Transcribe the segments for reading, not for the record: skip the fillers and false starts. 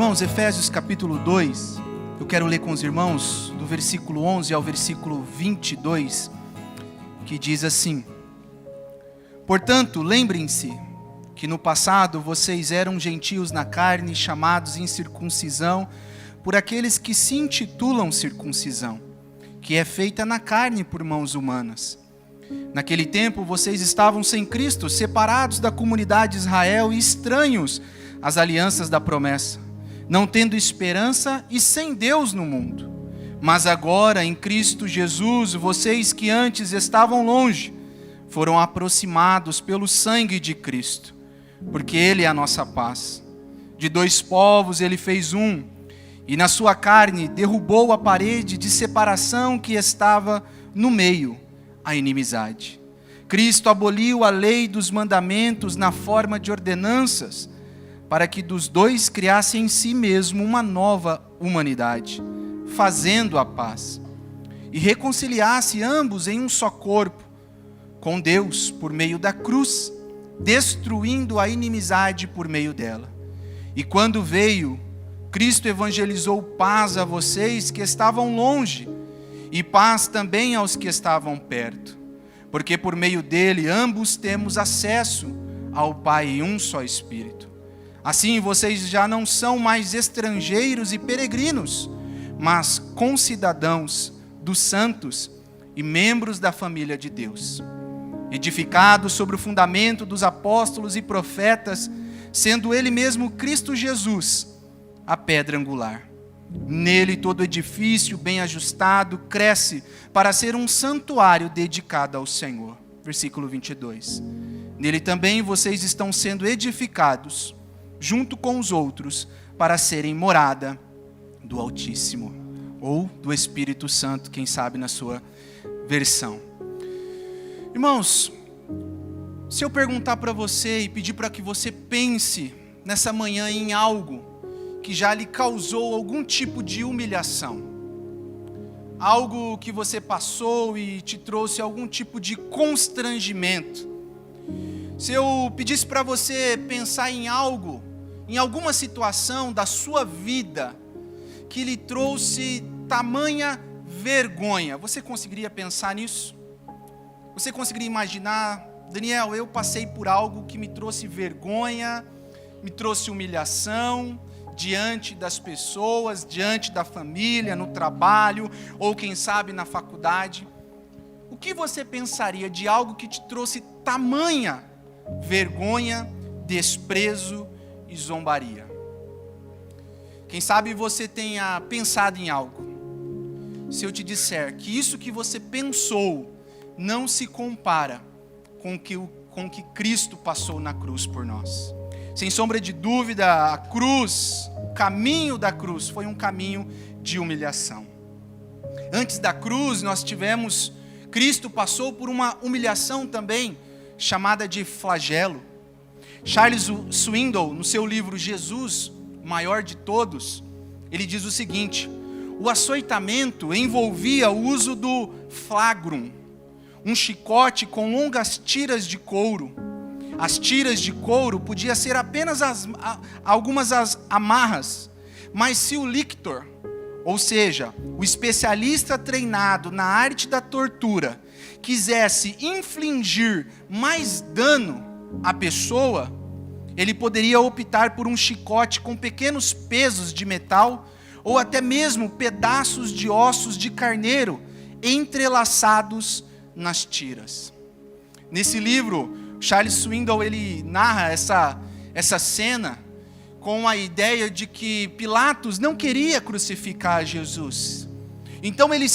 Irmãos, Efésios capítulo 2, eu quero ler com os irmãos do versículo 11 ao versículo 22, que diz assim: Portanto, lembrem-se que no passado vocês eram gentios na carne, chamados incircuncisão por aqueles que se intitulam circuncisão, que é feita na carne por mãos humanas. Naquele tempo vocês estavam sem Cristo, separados da comunidade de Israel e estranhos às alianças da promessa, não tendo esperança e sem Deus no mundo. Mas agora, em Cristo Jesus, vocês que antes estavam longe, foram aproximados pelo sangue de Cristo, porque Ele é a nossa paz. De dois povos Ele fez um, e na sua carne derrubou a parede de separação que estava no meio, a inimizade. Cristo aboliu a lei dos mandamentos na forma de ordenanças, para que dos dois criasse em si mesmo uma nova humanidade, fazendo a paz, e reconciliasse ambos em um só corpo, com Deus por meio da cruz, destruindo a inimizade por meio dela. E quando veio, Cristo evangelizou paz a vocês que estavam longe, e paz também aos que estavam perto, porque por meio dele ambos temos acesso ao Pai em um só Espírito. Assim vocês já não são mais estrangeiros e peregrinos, mas concidadãos dos santos e membros da família de Deus, edificados sobre o fundamento dos apóstolos e profetas, sendo Ele mesmo Cristo Jesus, a pedra angular. Nele todo edifício bem ajustado cresce para ser um santuário dedicado ao Senhor. Versículo 22. Nele também vocês estão sendo edificados, junto com os outros, para serem morada do Altíssimo, ou do Espírito Santo, quem sabe na sua versão. Irmãos, se eu perguntar para você e pedir para que você pense nessa manhã em algo que já lhe causou algum tipo de humilhação, algo que você passou e te trouxe algum tipo de constrangimento, se eu pedisse para você pensar em algo, em alguma situação da sua vida que lhe trouxe tamanha vergonha, você conseguiria pensar nisso? Você conseguiria imaginar: Daniel, eu passei por algo que me trouxe vergonha, me trouxe humilhação diante das pessoas, diante da família, no trabalho, ou quem sabe na faculdade. O que você pensaria de algo que te trouxe tamanha vergonha, desprezo e zombaria? Quem sabe você tenha pensado em algo. Se eu te disser que isso que você pensou não se compara com o que Cristo passou na cruz por nós. Sem sombra de dúvida, a cruz, o caminho da cruz foi um caminho de humilhação. Antes da cruz, Cristo passou por uma humilhação também, chamada de flagelo. Charles Swindoll, no seu livro Jesus, o maior de todos, ele diz o seguinte: o açoitamento envolvia o uso do flagrum, um chicote com longas tiras de couro. As tiras de couro podiam ser apenas algumas amarras, mas se o lictor, ou seja, o especialista treinado na arte da tortura, quisesse infligir mais dano à pessoa, ele poderia optar por um chicote com pequenos pesos de metal, ou até mesmo pedaços de ossos de carneiro entrelaçados nas tiras. Nesse livro, Charles Swindoll ele narra essa cena com a ideia de que Pilatos não queria crucificar Jesus. Então ele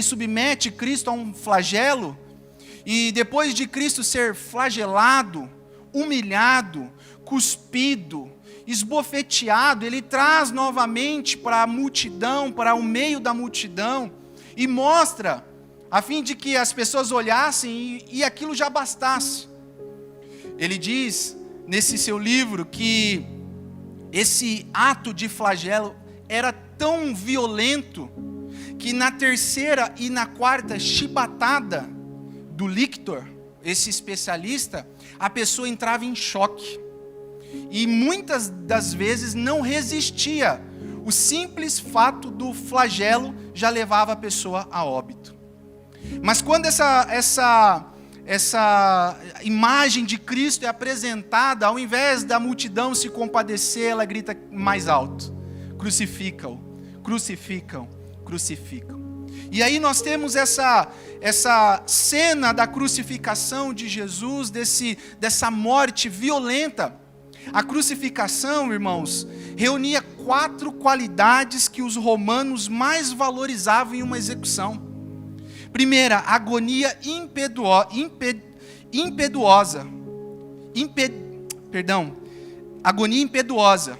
submete Cristo a um flagelo, e depois de Cristo ser flagelado, humilhado, cuspido, esbofeteado, ele traz novamente para a multidão, para o meio da multidão, e mostra, a fim de que as pessoas olhassem e aquilo já bastasse. Ele diz nesse seu livro que esse ato de flagelo era tão violento que na terceira e na quarta chibatada do lictor, esse especialista, a pessoa entrava em choque. e muitas das vezes não resistia. O simples fato do flagelo já levava a pessoa a óbito. Mas quando essa imagem de Cristo é apresentada, ao invés da multidão se compadecer, ela grita mais alto: crucificam, crucificam, crucificam. E aí nós temos essa cena da crucificação de Jesus, dessa morte violenta. A crucificação, irmãos, reunia 4 qualidades que os romanos mais valorizavam em uma execução. Primeira, agonia agonia impetuosa,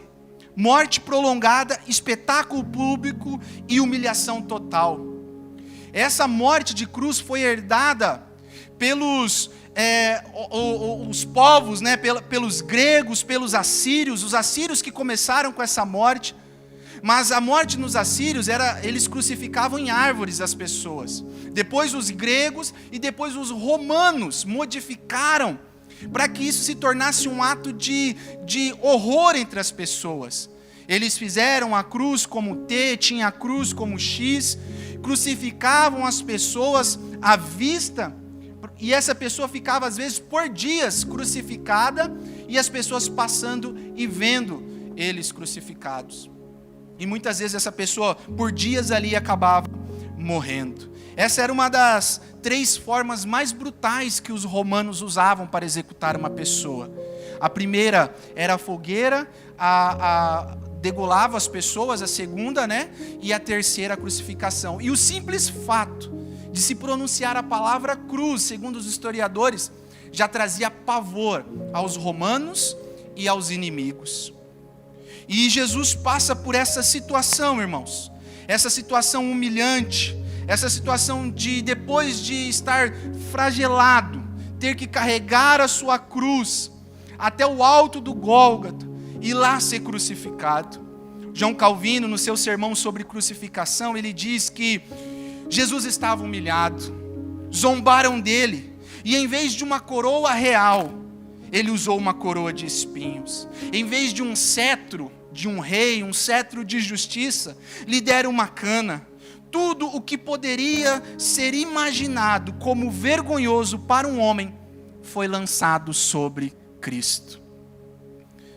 morte prolongada, espetáculo público e humilhação total. Essa morte de cruz foi herdada pelos os povos, né, pelos gregos, pelos assírios, os assírios que começaram com essa morte. Mas a morte nos assírios eles crucificavam em árvores as pessoas. Depois os gregos e depois os romanos modificaram para que isso se tornasse um ato de horror entre as pessoas. Eles fizeram a cruz como T, tinha a cruz como X, crucificavam as pessoas à vista, e essa pessoa ficava às vezes por dias crucificada, e as pessoas passando e vendo eles crucificados. E muitas vezes essa pessoa por dias ali acabava morrendo. Essa era uma das 3 formas mais brutais que os romanos usavam para executar uma pessoa. A primeira era a fogueira, degolava as pessoas, a segunda, né? E a terceira, a crucificação. E o simples fato de se pronunciar a palavra cruz, segundo os historiadores, já trazia pavor aos romanos e aos inimigos. E Jesus passa por essa situação, irmãos, essa situação humilhante, essa situação de, depois de estar flagelado, ter que carregar a sua cruz até o alto do Gólgota e lá ser crucificado. João Calvino, no seu sermão sobre crucificação, ele diz que Jesus estava humilhado, zombaram dele, e em vez de uma coroa real, ele usou uma coroa de espinhos. Em vez de um cetro de um rei, um cetro de justiça, lhe deram uma cana. Tudo o que poderia ser imaginado como vergonhoso para um homem foi lançado sobre Cristo.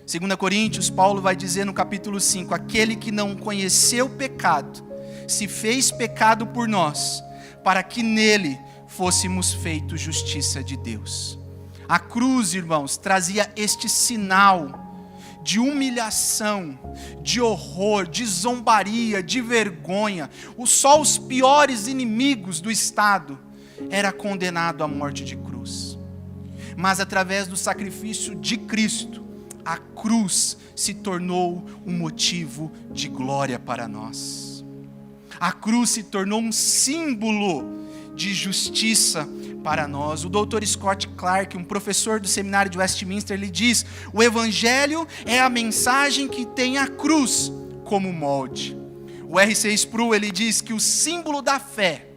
2 Coríntios, Paulo vai dizer no capítulo 5, aquele que não conheceu pecado, se fez pecado por nós, para que nele fôssemos feitos justiça de Deus. A cruz, irmãos, trazia este sinal de humilhação, de horror, de zombaria, de vergonha. Só os piores inimigos do Estado era condenado à morte de cruz. Mas através do sacrifício de Cristo, a cruz se tornou um motivo de glória para nós. A cruz se tornou um símbolo de justiça para nós. O Dr. Scott Clark, um professor do seminário de Westminster, ele diz: o evangelho é a mensagem que tem a cruz como molde. O R.C. Sproul, ele diz que o símbolo da fé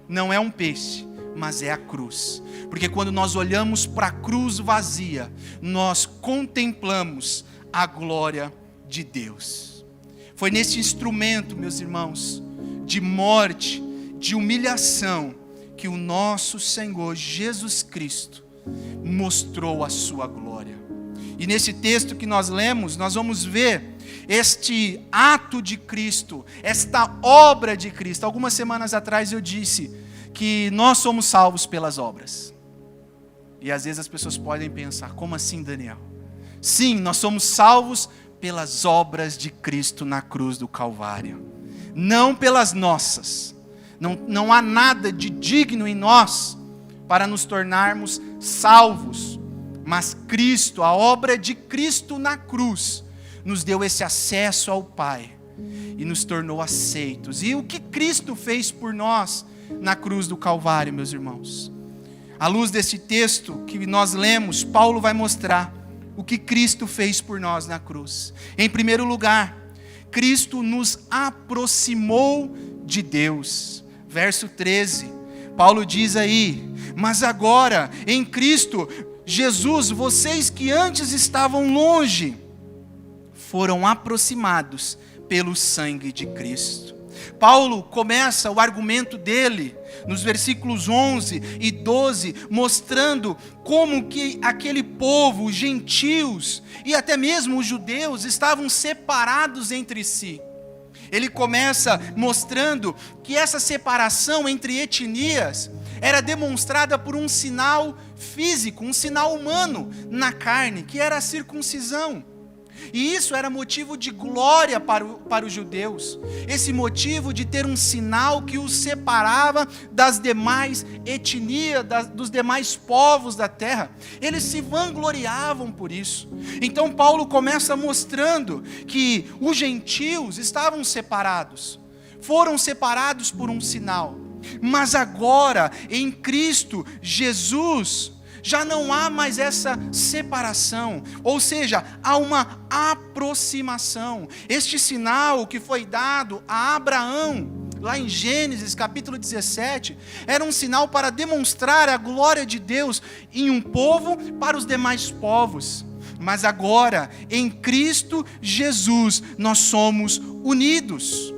não é um peixe, mas é a cruz. Porque quando nós olhamos para a cruz vazia, nós contemplamos a glória de Deus. Foi nesse instrumento, meus irmãos, de morte, de humilhação, que o nosso Senhor Jesus Cristo mostrou a sua glória. E nesse texto que nós lemos, nós vamos ver este ato de Cristo, esta obra de Cristo. Algumas semanas atrás eu disse que nós somos salvos pelas obras. E às vezes as pessoas podem pensar, como assim, Daniel? Sim, nós somos salvos pelas obras de Cristo na cruz do Calvário, não pelas nossas. Não há nada de digno em nós para nos tornarmos salvos, mas Cristo, a obra de Cristo na cruz, nos deu esse acesso ao Pai e nos tornou aceitos. E o que Cristo fez por nós na cruz do Calvário, meus irmãos? À luz desse texto que nós lemos, Paulo vai mostrar o que Cristo fez por nós na cruz. Em primeiro lugar, Cristo nos aproximou de Deus. Verso 13, Paulo diz aí: mas agora, em Cristo, Jesus, vocês que antes estavam longe, foram aproximados pelo sangue de Cristo. Paulo começa o argumento dele nos versículos 11 e 12, mostrando como que aquele povo, os gentios e até mesmo os judeus estavam separados entre si. Ele começa mostrando que essa separação entre etnias era demonstrada por um sinal físico, um sinal humano na carne, que era a circuncisão. E isso era motivo de glória para os judeus. Esse motivo de ter um sinal que os separava das demais etnias, dos demais povos da terra. Eles se vangloriavam por isso. Então Paulo começa mostrando que os gentios estavam separados. Foram separados por um sinal. Mas agora, em Cristo Jesus, já não há mais essa separação, ou seja, há uma aproximação. Este sinal que foi dado a Abraão, lá em Gênesis capítulo 17, era um sinal para demonstrar a glória de Deus em um povo para os demais povos. Mas agora, em Cristo Jesus, nós somos unidos.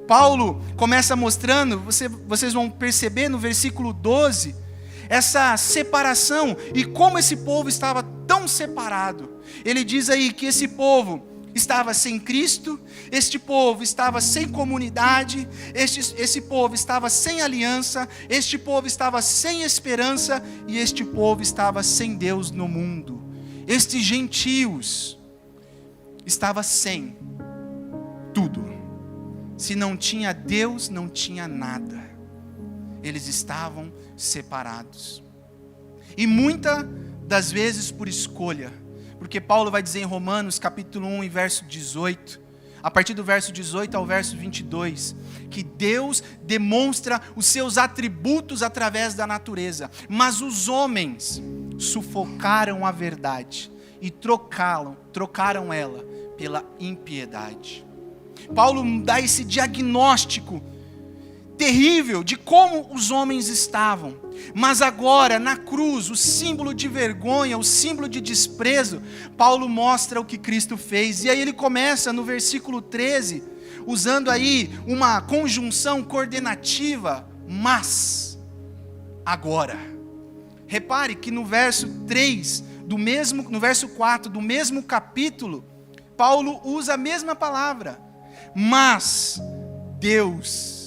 Paulo começa mostrando, vocês vão perceber no versículo 12, essa separação e como esse povo estava tão separado. Ele diz aí que esse povo estava sem Cristo, este povo estava sem comunidade, esse povo estava sem aliança, este povo estava sem esperança e este povo estava sem Deus no mundo. Estes gentios estava sem tudo. Se não tinha Deus, não tinha nada. Eles estavam separados. E muitas das vezes por escolha. Porque Paulo vai dizer em Romanos capítulo 1 e verso 18, a partir do verso 18 ao verso 22, que Deus demonstra os seus atributos através da natureza. Mas os homens sufocaram a verdade e trocaram ela pela impiedade. Paulo dá esse diagnóstico terrível de como os homens estavam, mas agora na cruz, o símbolo de vergonha, o símbolo de desprezo, Paulo mostra o que Cristo fez. E aí ele começa no versículo 13, usando aí uma conjunção coordenativa, mas agora. Repare que no verso 3 no verso 4 do mesmo capítulo, Paulo usa a mesma palavra, mas Deus.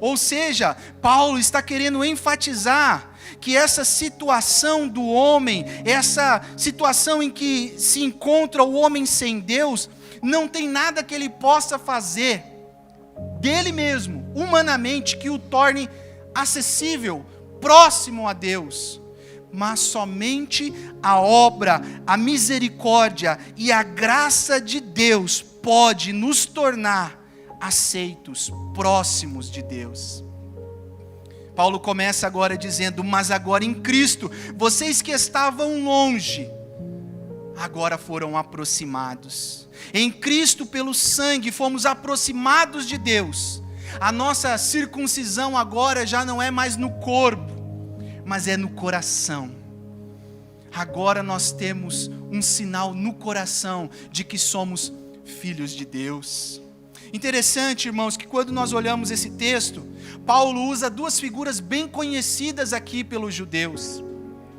Ou seja, Paulo está querendo enfatizar que essa situação do homem, essa situação em que se encontra o homem sem Deus, não tem nada que ele possa fazer dele mesmo, humanamente, que o torne acessível, próximo a Deus. Mas somente a obra, a misericórdia e a graça de Deus pode nos tornar aceitos, próximos de Deus. Paulo começa agora dizendo, mas agora em Cristo, vocês que estavam longe, agora foram aproximados. Em Cristo, pelo sangue, fomos aproximados de Deus. A nossa circuncisão agora já não é mais no corpo, mas é no coração. Agora nós temos um sinal no coração de que somos filhos de Deus. Interessante, irmãos, que quando nós olhamos esse texto, Paulo usa duas figuras bem conhecidas aqui pelos judeus.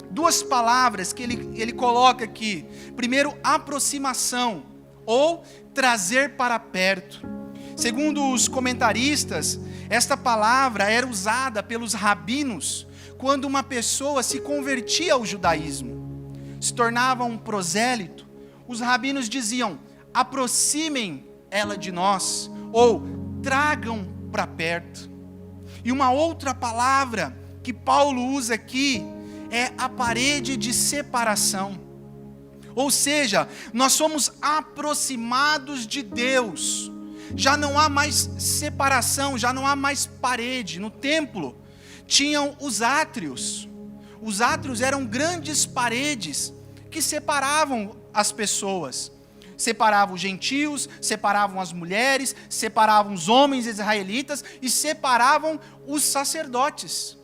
Duas palavras que ele coloca aqui. Primeiro, aproximação, ou trazer para perto. Segundo os comentaristas, esta palavra era usada pelos rabinos quando uma pessoa se convertia ao judaísmo, se tornava um prosélito. Os rabinos diziam, aproximem ela de nós, ou tragam para perto. E uma outra palavra que Paulo usa aqui é a parede de separação. Ou seja, nós somos aproximados de Deus. Já não há mais separação, já não há mais parede. No templo tinham os átrios. Os átrios eram grandes paredes que separavam as pessoas. Separavam os gentios, separavam as mulheres, separavam os homens israelitas e separavam os sacerdotes.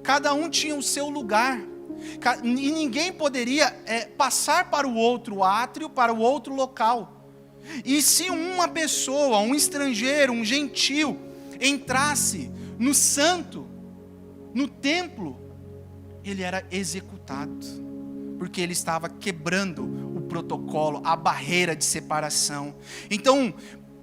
Cada um tinha o seu lugar. E ninguém poderia passar para o outro átrio, para o outro local. E se uma pessoa, um estrangeiro, um gentil, entrasse no santo, no templo, ele era executado, porque ele estava quebrando o protocolo, a barreira de separação. Então,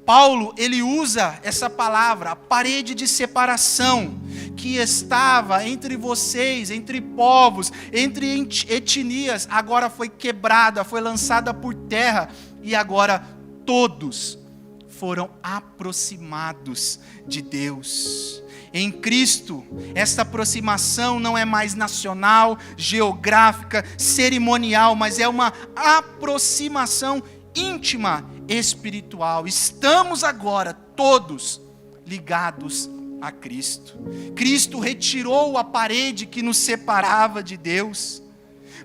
Paulo, ele usa essa palavra, a parede de separação, que estava entre vocês, entre povos, entre etnias, agora foi quebrada, foi lançada por terra, e agora todos foram aproximados de Deus. Em Cristo, essa aproximação não é mais nacional, geográfica, cerimonial, mas é uma aproximação íntima, espiritual. Estamos agora todos ligados a Cristo. Cristo retirou a parede que nos separava de Deus.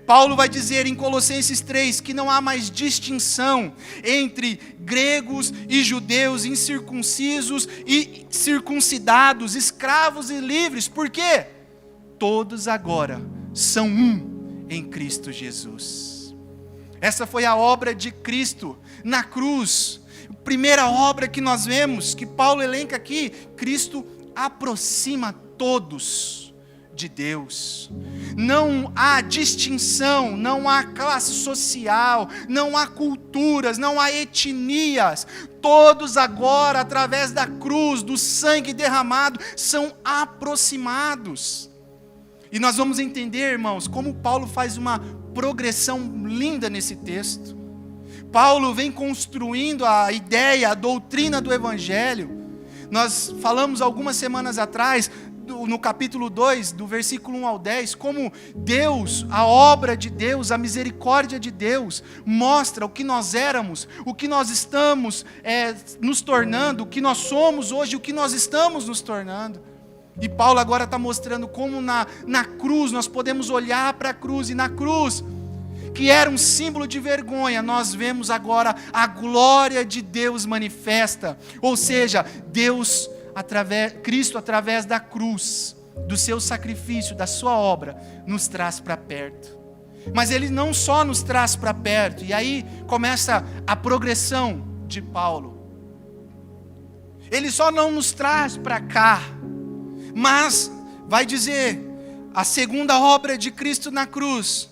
Paulo vai dizer em Colossenses 3 que não há mais distinção entre gregos e judeus, incircuncisos e circuncidados, escravos e livres. Por quê? Todos agora são um em Cristo Jesus. Essa foi a obra de Cristo na cruz. A primeira obra que nós vemos, que Paulo elenca aqui, Cristo aproxima todos de Deus. Não há distinção, não há classe social, não há culturas, não há etnias. Todos agora, através da cruz, do sangue derramado, são aproximados. E nós vamos entender, irmãos, como Paulo faz uma progressão linda nesse texto. Paulo vem construindo a ideia, a doutrina do Evangelho. Nós falamos algumas semanas atrás, no capítulo 2, do versículo 1 ao 10, como Deus, a obra de Deus, a misericórdia de Deus, mostra o que nós éramos, o que nós estamos nos tornando, o que nós somos hoje, o que nós estamos nos tornando. E Paulo agora está mostrando como na cruz, nós podemos olhar para a cruz, e na cruz, que era um símbolo de vergonha, nós vemos agora a glória de Deus manifesta. Ou seja, Cristo através da cruz, do seu sacrifício, da sua obra, nos traz para perto. Mas Ele não só nos traz para perto, e aí começa a progressão de Paulo. Ele só não nos traz para cá, mas vai dizer, a segunda obra de Cristo na cruz,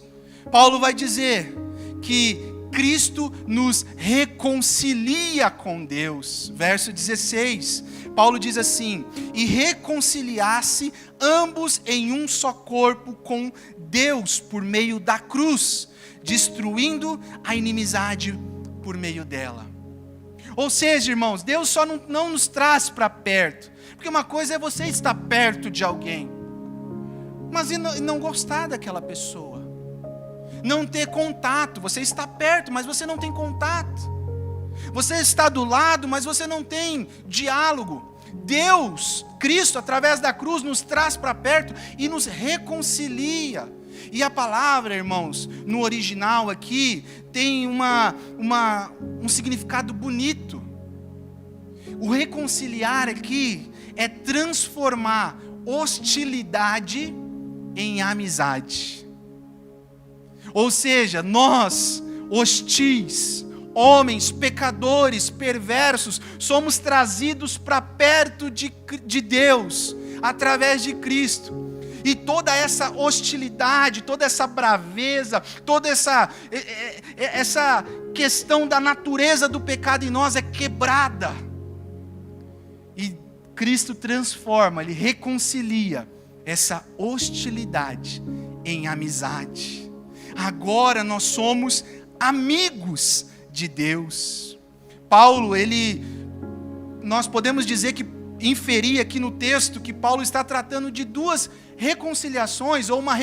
Paulo vai dizer que Cristo nos reconcilia com Deus. Verso 16, Paulo diz assim: e reconciliasse ambos em um só corpo com Deus por meio da cruz, destruindo a inimizade por meio dela. Ou seja, irmãos, Deus só não nos traz para perto, porque uma coisa é você estar perto de alguém, mas não gostar daquela pessoa, não ter contato. Você está perto, mas você não tem contato. Você está do lado, mas você não tem diálogo. Deus, Cristo, através da cruz, nos traz para perto e nos reconcilia. E a palavra, irmãos, no original aqui, tem um significado bonito. O reconciliar aqui é transformar hostilidade em amizade. Ou seja, nós, hostis, homens, pecadores, perversos, somos trazidos para perto de Deus, através de Cristo. E toda essa hostilidade, toda essa braveza, toda essa questão da natureza do pecado em nós é quebrada. E Cristo transforma, Ele reconcilia essa hostilidade em amizade. Agora nós somos amigos de Deus. Paulo, nós podemos dizer que inferir aqui no texto que Paulo está tratando de duas reconciliações, ou uma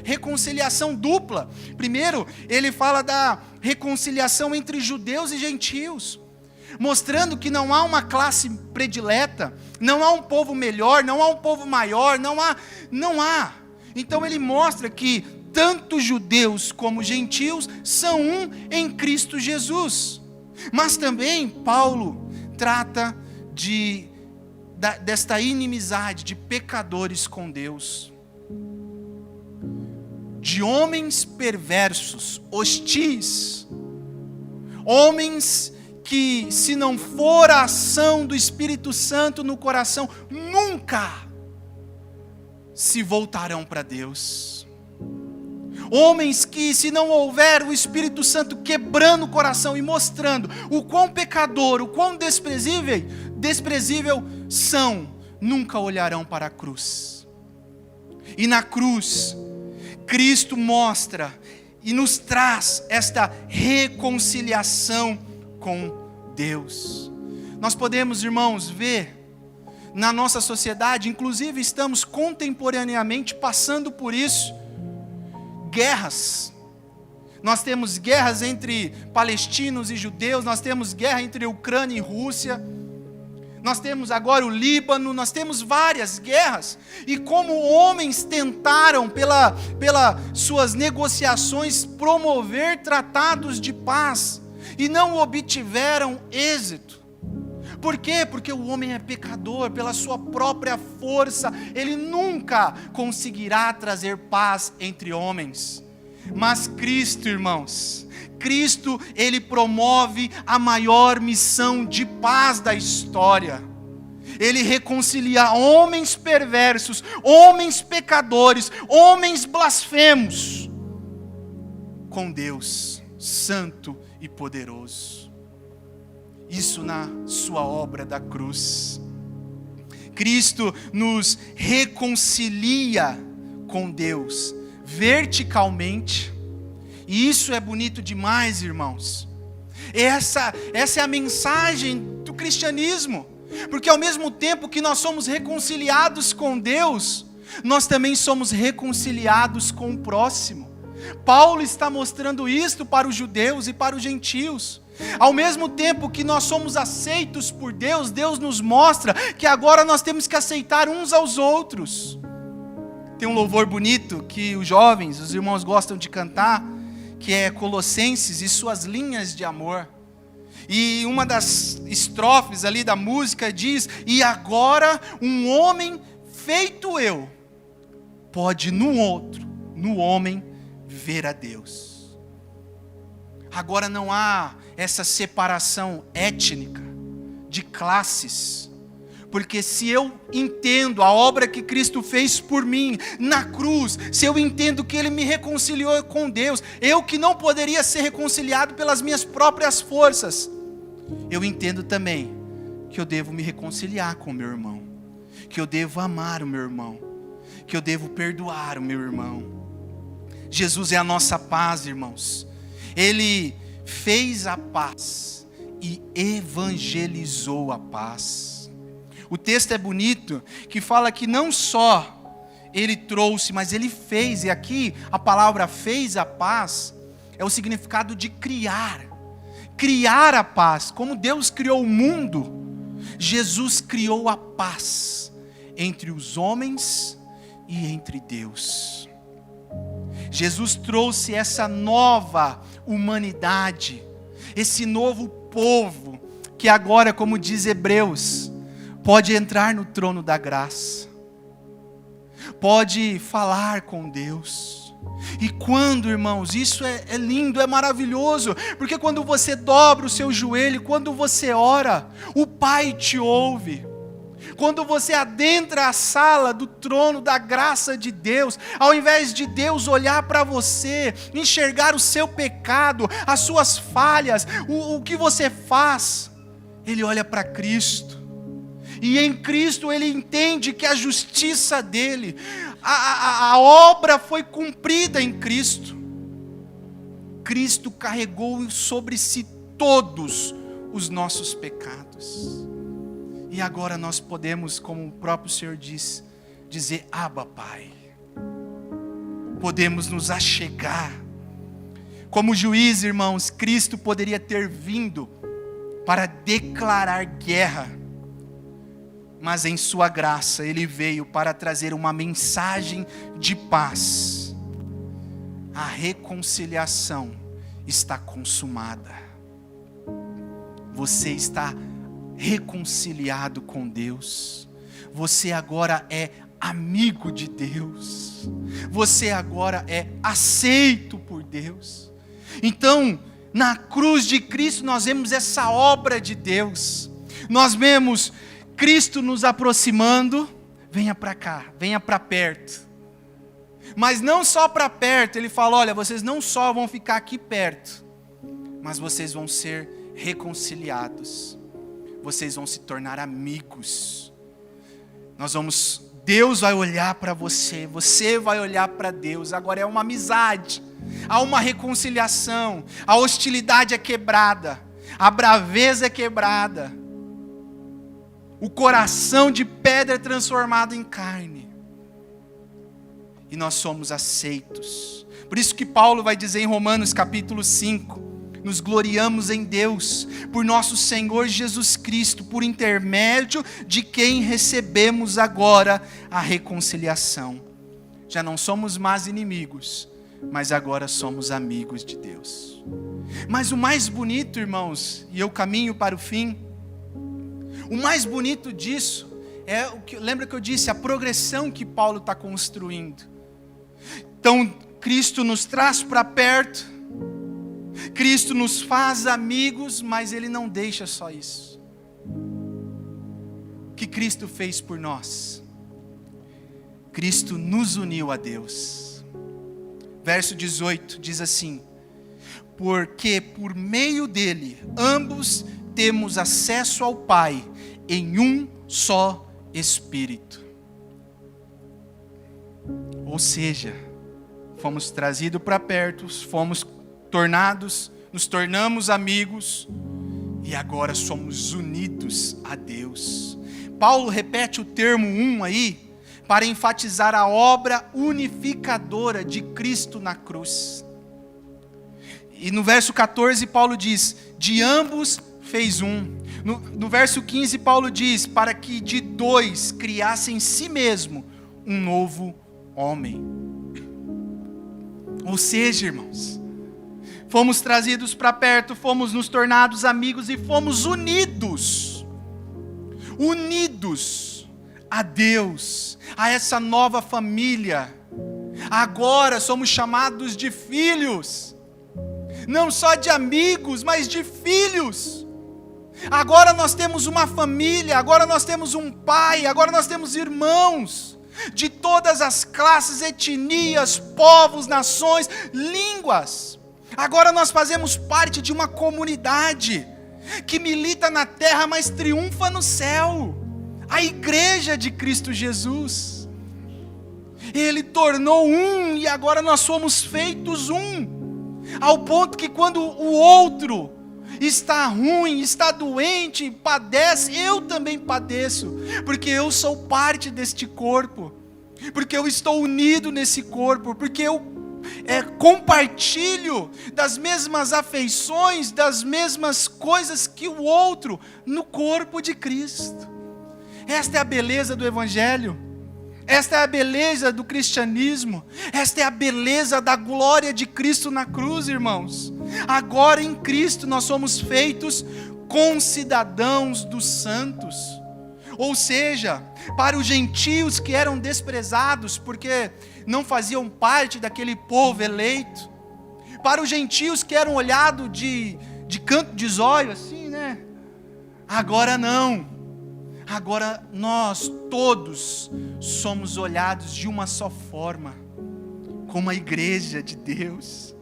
reconciliação dupla. Primeiro, ele fala da reconciliação entre judeus e gentios, mostrando que não há uma classe predileta, não há um povo melhor, não há um povo maior, não há. Então ele mostra que tanto judeus como gentios são um em Cristo Jesus. Mas também Paulo trata desta inimizade de pecadores com Deus. de homens perversos, hostis, homens que, se não for a ação do Espírito Santo no coração, nunca se voltarão para Deus. Homens que, se não houver o Espírito Santo quebrando o coração e mostrando o quão pecador, o quão desprezível são, nunca olharão para a cruz. E na cruz, Cristo mostra e nos traz esta reconciliação com Deus. Nós podemos, irmãos, ver na nossa sociedade, inclusive estamos contemporaneamente passando por isso, guerras. Nós temos guerras entre palestinos e judeus, nós temos guerra entre Ucrânia e Rússia, nós temos agora o Líbano, nós temos várias guerras, e como homens tentaram, pelas suas negociações, promover tratados de paz, e não obtiveram êxito. Por quê? Porque o homem é pecador, pela sua própria força, ele nunca conseguirá trazer paz entre homens. Mas Cristo, irmãos, Cristo, ele promove a maior missão de paz da história. Ele reconcilia homens perversos, homens pecadores, homens blasfemos, com Deus santo e poderoso. Isso na sua obra da cruz. Cristo nos reconcilia com Deus verticalmente. E isso é bonito demais, irmãos. Essa é a mensagem do cristianismo. Porque ao mesmo tempo que nós somos reconciliados com Deus, nós também somos reconciliados com o próximo. Paulo está mostrando isto para os judeus e para os gentios. Ao mesmo tempo que nós somos aceitos por Deus, Deus nos mostra que agora nós temos que aceitar uns aos outros. Tem um louvor bonito que os jovens, os irmãos gostam de cantar, que é Colossenses e suas linhas de amor. E uma das estrofes ali da música diz: e agora um homem feito eu, pode no homem ver a Deus. Agora não há essa separação étnica, de classes, porque se eu entendo a obra que Cristo fez por mim na cruz, se eu entendo que Ele me reconciliou com Deus, eu que não poderia ser reconciliado pelas minhas próprias forças, eu entendo também que eu devo me reconciliar com o meu irmão, que eu devo amar o meu irmão, que eu devo perdoar o meu irmão. Jesus é a nossa paz, irmãos. Ele fez a paz e evangelizou a paz. O texto é bonito, que fala que não só Ele trouxe, mas Ele fez. E aqui a palavra fez a paz é o significado de criar. Criar a paz. Como Deus criou o mundo, Jesus criou a paz entre os homens e entre Deus. Jesus trouxe essa nova humanidade, esse novo povo, que agora, como diz Hebreus, pode entrar no trono da graça, pode falar com Deus. E quando, irmãos, isso é lindo, é maravilhoso, porque quando você dobra o seu joelho, quando você ora, o Pai te ouve. Quando você adentra a sala do trono da graça de Deus, ao invés de Deus olhar para você, enxergar o seu pecado, as suas falhas, o que você faz, Ele olha para Cristo. E em Cristo Ele entende que a justiça dEle, a obra foi cumprida em Cristo. Cristo carregou sobre si todos os nossos pecados. E agora nós podemos, como o próprio Senhor diz, dizer: Abba, Pai. Podemos nos achegar. Como juiz, irmãos, Cristo poderia ter vindo para declarar guerra, mas em sua graça Ele veio para trazer uma mensagem de paz. A reconciliação está consumada. Você está reconciliado com Deus. Você agora é amigo de Deus. Você agora é aceito por Deus. Então, na cruz de Cristo nós vemos essa obra de Deus. Nós vemos Cristo nos aproximando. Venha para cá, venha para perto. Mas não só para perto, ele fala, olha, vocês não só vão ficar aqui perto, mas vocês vão ser reconciliados. Vocês vão se tornar amigos. Deus vai olhar para você, você vai olhar para Deus. Agora é uma amizade, há uma reconciliação, a hostilidade é quebrada, a braveza é quebrada, o coração de pedra é transformado em carne. E nós somos aceitos. Por isso que Paulo vai dizer em Romanos capítulo 5, nos gloriamos em Deus, por nosso Senhor Jesus Cristo, por intermédio de quem recebemos agora a reconciliação. Já não somos mais inimigos, mas agora somos amigos de Deus. Mas o mais bonito, irmãos, e eu caminho para o fim, o mais bonito disso é o que, lembra que eu disse, a progressão que Paulo está construindo. Então, Cristo nos traz para perto, Cristo nos faz amigos, mas Ele não deixa só isso. O que Cristo fez por nós? Cristo nos uniu a Deus. Verso 18 diz assim: porque por meio dele, ambos temos acesso ao Pai, em um só Espírito. Ou seja, fomos trazidos para perto, nos tornamos amigos e agora somos unidos a Deus. Paulo repete o termo um aí para enfatizar a obra unificadora de Cristo na cruz. E no verso 14 Paulo diz, de ambos fez um. No verso 15 Paulo diz, para que de dois criasse em si mesmo um novo homem. Ou seja, irmãos, fomos trazidos para perto, fomos nos tornados amigos e fomos unidos a Deus, a essa nova família. Agora somos chamados de filhos, não só de amigos, mas de filhos. Agora nós temos uma família, agora nós temos um pai, agora nós temos irmãos de todas as classes, etnias, povos, nações, línguas. Agora nós fazemos parte de uma comunidade que milita na terra, mas triunfa no céu. A igreja de Cristo Jesus. Ele tornou um e agora nós somos feitos um. Ao ponto que quando o outro está ruim, está doente, padece, eu também padeço, porque eu sou parte deste corpo, porque eu estou unido nesse corpo, porque eu compartilho das mesmas afeições, das mesmas coisas que o outro no corpo de Cristo. Esta é a beleza do Evangelho, esta é a beleza do cristianismo, esta é a beleza da glória de Cristo na cruz, irmãos. Agora em Cristo nós somos feitos concidadãos dos santos. Ou seja, para os gentios que eram desprezados, porque não faziam parte daquele povo eleito, para os gentios que eram olhados de canto de zóio, assim, né? Agora não. Agora nós todos somos olhados de uma só forma, como a igreja de Deus.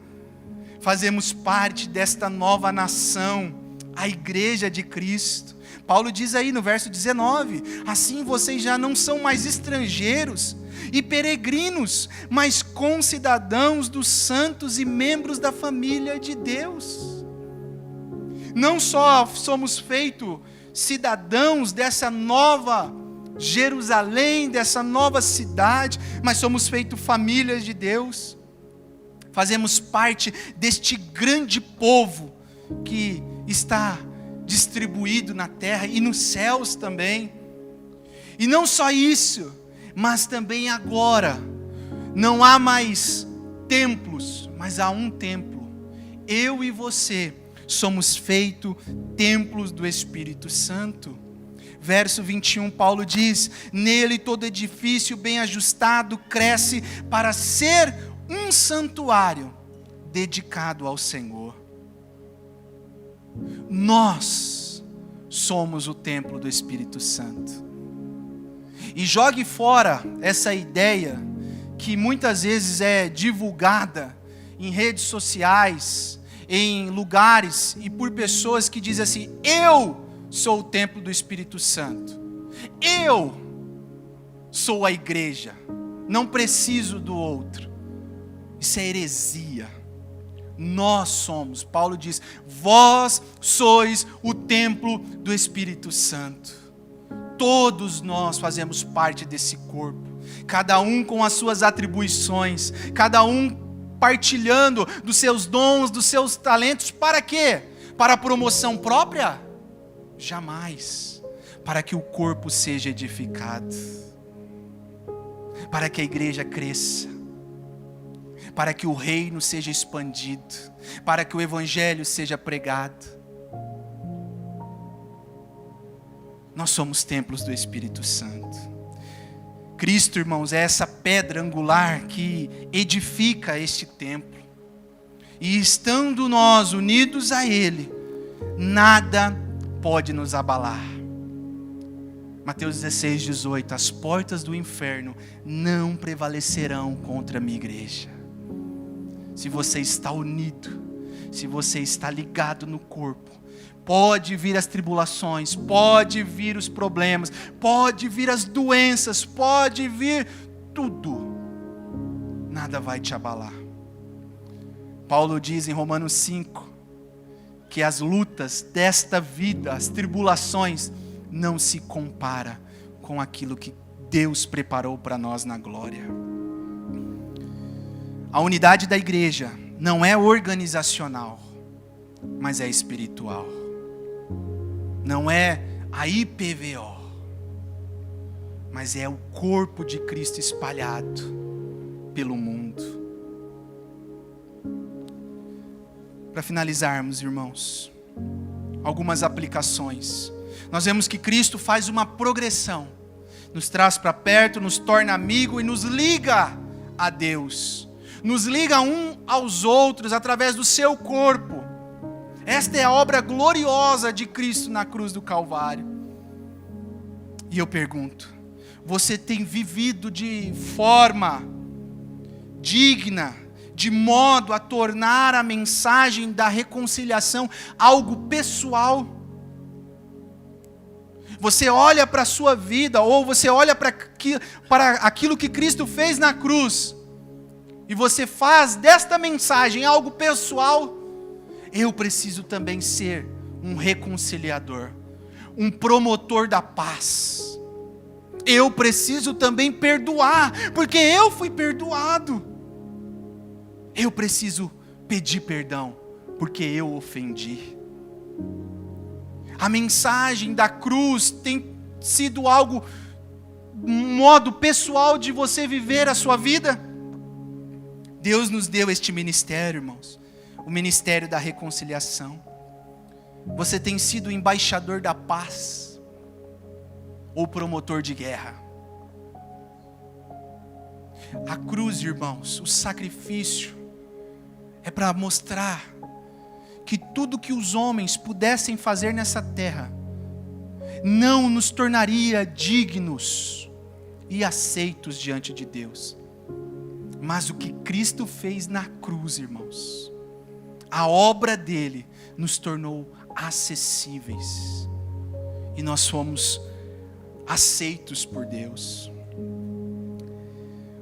Fazemos parte desta nova nação, a igreja de Cristo. Paulo diz aí no verso 19, assim vocês já não são mais estrangeiros e peregrinos, mas concidadãos dos santos e membros da família de Deus. Não só somos feitos cidadãos dessa nova Jerusalém, dessa nova cidade, mas somos feitos famílias de Deus. Fazemos parte deste grande povo que está distribuído na terra e nos céus também. E não só isso, mas também agora não há mais templos, mas há um templo. Eu e você somos feitos templos do Espírito Santo. Verso 21, Paulo diz: nele todo edifício bem ajustado cresce para ser um santuário dedicado ao Senhor. Nós somos o templo do Espírito Santo. E jogue fora essa ideia que muitas vezes é divulgada em redes sociais, em lugares e por pessoas que dizem assim: eu sou o templo do Espírito Santo, eu sou a igreja, não preciso do outro. Isso é heresia. Nós somos, Paulo diz, vós sois o templo do Espírito Santo. Todos nós fazemos parte desse corpo, cada um com as suas atribuições, cada um partilhando dos seus dons, dos seus talentos. Para quê? Para a promoção própria? Jamais. Para que o corpo seja edificado, para que a igreja cresça, para que o reino seja expandido, para que o evangelho seja pregado. Nós somos templos do Espírito Santo. Cristo, irmãos, é essa pedra angular que edifica este templo. E estando nós unidos a Ele, nada pode nos abalar. Mateus 16, 18. As portas do inferno não prevalecerão contra a minha igreja. Se você está unido, se você está ligado no corpo, pode vir as tribulações, pode vir os problemas, pode vir as doenças, pode vir tudo. Nada vai te abalar. Paulo diz em Romanos 5, que as lutas desta vida, as tribulações, não se compara com aquilo que Deus preparou para nós na glória. A unidade da igreja não é organizacional, mas é espiritual. Não é a IPVO, mas é o corpo de Cristo espalhado pelo mundo. Para finalizarmos, irmãos, algumas aplicações. Nós vemos que Cristo faz uma progressão, nos traz para perto, nos torna amigo e nos liga a Deus, nos liga um aos outros através do seu corpo. Esta é a obra gloriosa de Cristo na cruz do Calvário. E eu pergunto, você tem vivido de forma digna, de modo a tornar a mensagem da reconciliação algo pessoal? Você olha para a sua vida, ou você olha para aquilo que Cristo fez na cruz, e você faz desta mensagem algo pessoal? Eu preciso também ser um reconciliador, um promotor da paz. Eu preciso também perdoar, porque eu fui perdoado. Eu preciso pedir perdão, porque eu ofendi. A mensagem da cruz tem sido algo, um modo pessoal de você viver a sua vida? Deus nos deu este ministério, irmãos, o ministério da reconciliação. Você tem sido embaixador da paz ou promotor de guerra? A cruz, irmãos, o sacrifício é para mostrar que tudo que os homens pudessem fazer nessa terra não nos tornaria dignos e aceitos diante de Deus. Mas o que Cristo fez na cruz, irmãos, a obra dele nos tornou acessíveis e nós fomos aceitos por Deus.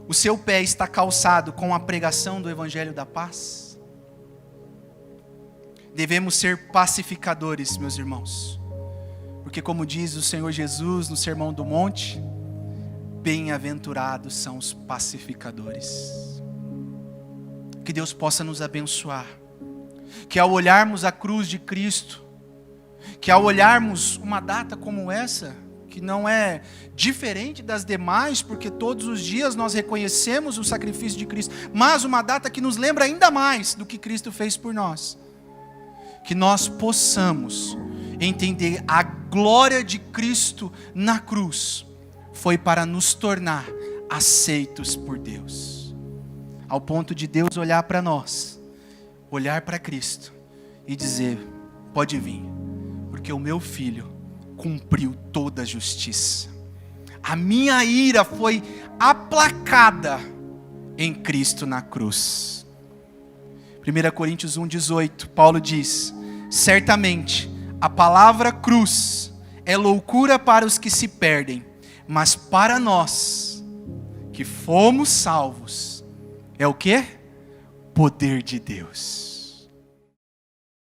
O seu pé está calçado com a pregação do Evangelho da Paz? Devemos ser pacificadores, meus irmãos, porque como diz o Senhor Jesus no Sermão do Monte, bem-aventurados são os pacificadores. Que Deus possa nos abençoar, que ao olharmos a cruz de Cristo, que ao olharmos uma data como essa, que não é diferente das demais, porque todos os dias nós reconhecemos o sacrifício de Cristo, mas uma data que nos lembra ainda mais do que Cristo fez por nós, que nós possamos entender a glória de Cristo na cruz, foi para nos tornar aceitos por Deus. Ao ponto de Deus olhar para nós, olhar para Cristo e dizer: pode vir, porque o meu filho cumpriu toda a justiça. A minha ira foi aplacada em Cristo na cruz. 1 Coríntios 1,18, Paulo diz: certamente a palavra cruz é loucura para os que se perdem, mas para nós que fomos salvos, é o quê? Poder de Deus.